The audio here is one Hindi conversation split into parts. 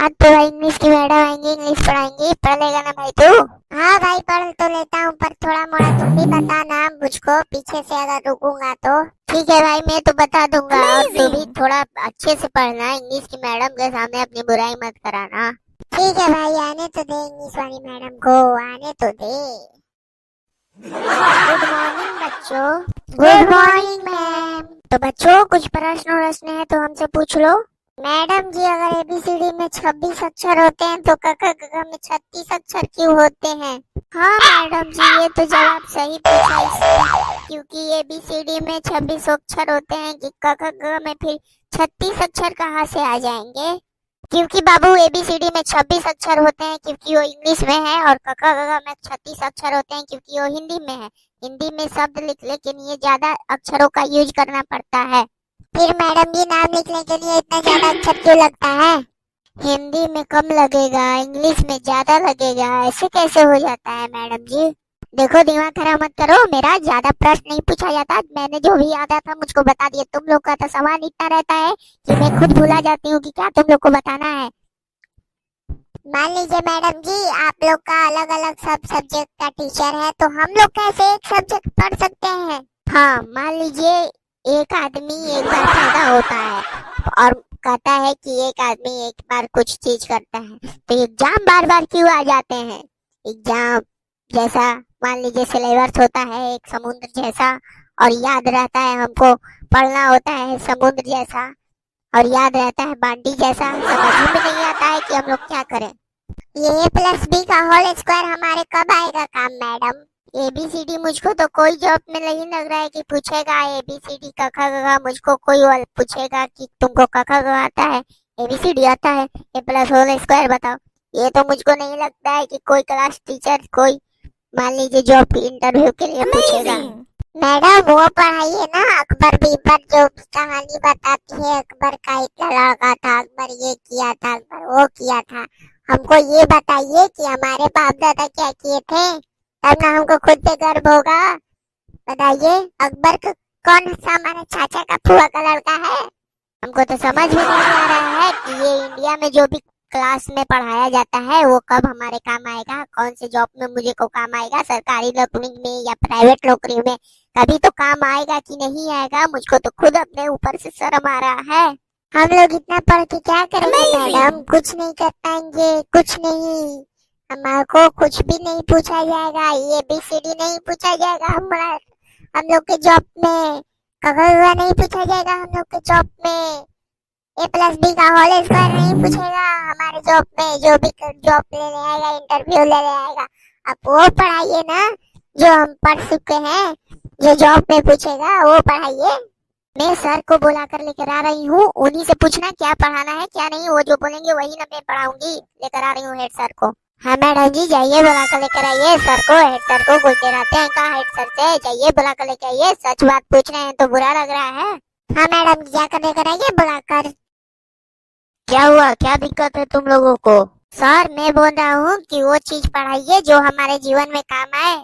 आज तो भाई इंग्लिश की मैडम आएंगी, इंग्लिश पढ़ाएंगी। पढ़ लेगा ना भाई तू? हाँ भाई पढ़ तो लेता हूँ, पर थोड़ा मोड़ा तुम भी बता ना मुझको, पीछे से अगर रुकूंगा तो। ठीक है भाई, मैं तो बता दूंगा। और तू भी थोड़ा अच्छे से पढ़ना, इंग्लिश की मैडम के सामने अपनी बुराई मत कराना। ठीक है भाई, आने तो दे इंग्लिश वाली मैडम को, आने तो दे। गुड मॉर्निंग बच्चों। Good morning ma'am. तो बच्चों कुछ प्रश्न वश्न है तो हमसे पूछ लो। मैडम जी, अगर एबीसीडी में 26 अक्षर होते हैं तो क ख ग घ में 36 अक्षर क्यों होते हैं? हाँ मैडम जी, ये तो जवाब सही पूछा इसने, क्योंकि एबीसीडी में 26 अक्षर होते हैं कि क ख ग घ में फिर 36 अक्षर कहाँ से आ जाएंगे? क्योंकि बाबू एबीसीडी में 26 अक्षर होते हैं क्योंकि वो इंग्लिश में है, और क ख ग घ में 36 अक्षर होते हैं क्योंकि वो हिंदी में है। हिंदी में शब्द लिख लेकिन ये ज्यादा अक्षरों का यूज करना पड़ता है। फिर मैडम जी, नाम लिखने के लिए इतना ज्यादा अक्षर क्यों लगता है? हिंदी में कम लगेगा, इंग्लिश में ज्यादा लगेगा, ऐसे कैसे हो जाता है मैडम जी? देखो दिमाग खराब मत करो, मेरा ज्यादा प्रश्न नहीं पूछा जाता। मैंने जो भी आता था मुझको बता दिया। तुम लोग का तो सवाल इतना रहता है कि मैं खुद भुला जाती हूँ कि क्या तुम लोग को बताना है। मान लीजिए मैडम जी, आप लोग का अलग अलग सब सब्जेक्ट का टीचर है, तो हम लोग कैसे एक सब्जेक्ट पढ़ सकते हैं? हाँ, मान लीजिए एक आदमी एक बार पैदा होता है और कहता है कि एक आदमी एक बार कुछ चीज करता है, तो एग्जाम बार बार क्यों आ जाते हैं? एग्जाम जैसा मान लीजिए सिलेबस होता है एक समुद्र जैसा, और याद रहता है हमको, पढ़ना होता है समुद्र जैसा, और याद रहता है बांडी जैसा। समझ में नहीं आता है कि हम लोग क्या करें। ये ए प्लस बी का होल स्क्वायर हमारे कब आएगा काम मैडम? एबीसीडी मुझको तो कोई जॉब में नहीं लग रहा है कि पूछेगा एबीसीडी क ख ग घ। मुझको कोई और पूछेगा कि तुमको क ख ग आता है, एबीसीडी आता है, ए प्लस होल स्क्वायर बताओ। ये तो मुझको नहीं लगता है कि कोई क्लास टीचर कोई मान लीजिए जॉब इंटरव्यू के लिए पूछेगा। मैडम वो पढ़ाइए ना, अकबर बीरबल जो कहानी बताती है, अकबर का एक लड़का था, अकबर ये किया था, अकबर वो किया था। हमको ये बताइए कि हमारे बाप दादा क्या किए थे, तब ना हमको खुद पे गर्व होगा। बताइए, अकबर कौन सा हमारे चाचा का फुआ का लड़का है? हमको तो समझ में नहीं आ रहा है कि ये इंडिया में जो भी क्लास में पढ़ाया जाता है वो कब हमारे काम आएगा, कौन से जॉब में मुझे को काम आएगा, सरकारी नौकरी में या प्राइवेट नौकरी में कभी तो काम आएगा कि नहीं आएगा। मुझको तो खुद अपने ऊपर से शर्म आ रहा है। हम लोग इतना पढ़ के क्या करेंगे मैडम? कुछ नहीं कर पाएंगे, कुछ नहीं। हमारे कुछ भी नहीं पूछा जाएगा, ये बीसीडी नहीं पूछा जाएगा हमारा हम लोग के जॉब में, कगलवा नहीं पूछा जाएगा हम लोग के जॉब में, ए प्लस बी का होल स्क्वायर नहीं पूछेगा हमारे जॉब में। जो भी जॉब लेने आएगा, इंटरव्यू लेने आएगा, आप वो पढ़ाइए ना जो हम पढ़ चुके हैं। जो जॉब में पूछेगा वो पढ़ाइए। मैं सर को बुला कर लेकर आ रही हूँ, उन्हीं से पूछना क्या पढ़ाना है क्या नहीं। वो जो बोलेंगे वही ना मैं पढ़ाऊंगी। लेकर आ रही हूँ हेड सर को। हाँ मैडम जी, जाइए बुला कर लेकर आइए सर को। हेड सर को कुछ देर आते हैं कहा हेड सर से, जाइए बुला कर लेकर आइए। सच बात पूछ रहे हैं तो बुरा लग रहा है। हाँ मैडम जी, जाकर लेकर आइए बुला कर। क्या हुआ, क्या दिक्कत है तुम लोगों को? सर मैं बोल रहा हूँ कि वो चीज पढ़ाइए जो हमारे जीवन में काम आए।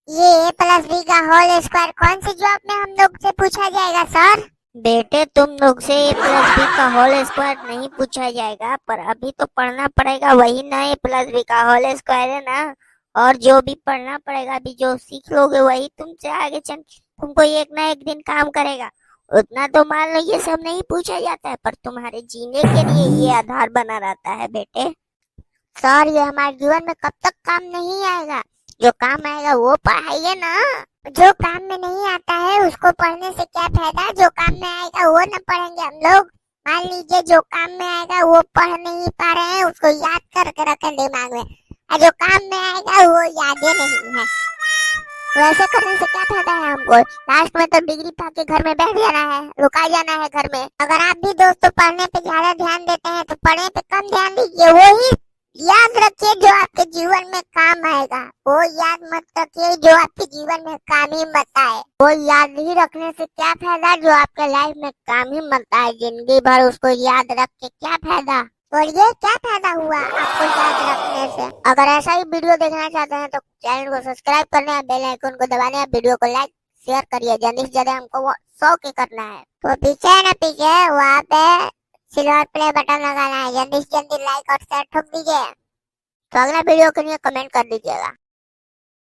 ये ए प्लस बी का होल स्क्वायर कौन सी जॉब में हम लोग से पूछा जाएगा सर? बेटे तुम लोग से ए प्लस बी का होल स्क्वायर नहीं पूछा जाएगा, पर अभी तो पढ़ना पड़ेगा वही ना, ए प्लस बी का होल स्क्वायर है ना। और जो भी पढ़ना पड़ेगा, अभी जो सीख लोगे वही तुमसे आगे चल तुमको एक ना एक दिन काम करेगा। उतना तो मान लो ये सब नहीं पूछा जाता है, पर तुम्हारे जीने के लिए ये आधार बना रहता है बेटे। सर ये हमारे जीवन में कब तक काम नहीं आएगा? जो काम आएगा वो पढ़ाइए ना। जो काम में नहीं आता है उसको पढ़ने से क्या फायदा? जो काम में आएगा वो न पढ़ेंगे हम लोग। मान लीजिए जो काम में आएगा वो पढ़ नहीं पा रहे हैं, उसको याद करके रखें दिमाग में, और जो काम में आएगा वो यादें नहीं है। वैसे करने से क्या फायदा है हमको? लास्ट में तो डिग्री पाके घर में बैठ जाना है, रुका जाना है घर में। अगर आप भी दोस्तों पढ़ने पे ज्यादा ध्यान देते हैं तो पढ़ने पे कम ध्यान दीजिए। वो ही याद रखिए जो आपके जीवन में काम आएगा, वो याद मत रखिए जो आपके जीवन में काम ही मत आए। वो याद ही रखने से क्या फायदा जो आपके लाइफ में काम ही मत आए। जिंदगी भर उसको याद रख के क्या फायदा? बोलिए क्या फायदा हुआ आपको याद रखने से? अगर ऐसा ही वीडियो देखना चाहते हैं तो चैनल को सब्सक्राइब करना है, बेल आइकन को दबाना है, वीडियो को लाइक शेयर करिए। जल्दी से ज्यादा हमको वो 100 के करना है। तो पीछे है ना, पीछे वहाँ पे सिल्वर प्ले बटन लगाना है, जल्दी से जल्दी लाइक और शेयर ठोक दीजिए। तो अगला वीडियो के लिए कमेंट कर दीजिएगा।